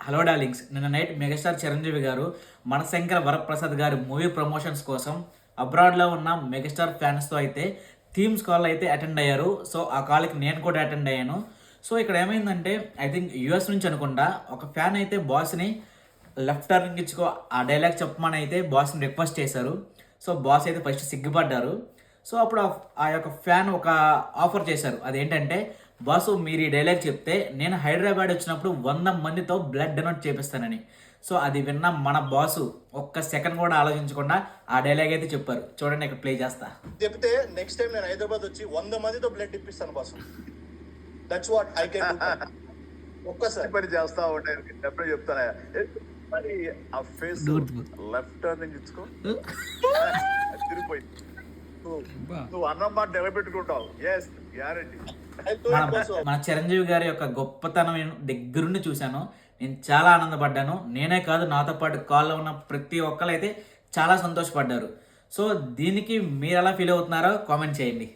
Hello darlings, నిన్న night megastar Chiranjeevi గారు మనశంకర వరప్రసాద్ గారి మూవీ ప్రమోషన్స్ కోసం అబ్రాడ్లో ఉన్న మెగాస్టార్ ఫ్యాన్స్తో అయితే థీమ్స్ కాల్ అయితే అటెండ్ అయ్యారు. సో ఆ కాల్కి నేను కూడా అటెండ్ అయ్యాను. సో ఇక్కడ ఏమైందంటే ఐ థింక్ యూఎస్ నుంచి అనుకుంటా ఒక ఫ్యాన్ అయితే బాస్ని లెఫ్ట్ టర్నింగ్ ఇచ్చుకో ఆ డైలాగ్ చెప్పమని అయితే బాస్ని రిక్వెస్ట్ చేశారు. సో బాస్ అయితే ఫస్ట్ సిగ్గుపడ్డారు. సో అప్పుడు ఆ యొక్క ఫ్యాన్ ఒక ఆఫర్ చేశారు. అదేంటంటే, బాసు మీరు ఈ డైలాగ్ చెప్తే నేను హైదరాబాద్ వచ్చినప్పుడు 100 మందితో బ్లడ్ డొనేట్ చేపిస్తానని. సో అది విన్న మన బాసు ఒక్క సెకండ్ కూడా ఆలోచించకుండా ఆ డైలాగ్ అయితే చెప్పారు. చూడండి, ఇక్కడ ప్లే చేస్తా. చెప్తే నెక్స్ట్ టైం నేను హైదరాబాద్ వచ్చి 100 మందితో బ్లడ్ ఇప్పిస్తాను boss. That's what I can do. ఒక్కసారి పని చేస్తా ఉంటాయి ఎప్పుడు చెప్తానా మరి ఆ ఫేస్ లెఫ్ట్ టర్నింగ్ ఇచ్చుకో తిరిగిపోయి నువ్వు అన్నం మాట నిలబెట్టుకుంటావు. Yes guarantee. మన చిరంజీవి గారి యొక్క గొప్పతనం నేను దగ్గరుండి చూశాను. నేను చాలా ఆనందపడ్డాను. నేనే కాదు, నాతో పాటు కాల్లో ఉన్న ప్రతి ఒక్కరు అయితే చాలా సంతోషపడ్డారు. సో దీనికి మీరు ఎలా ఫీల్ అవుతున్నారో కామెంట్ చేయండి.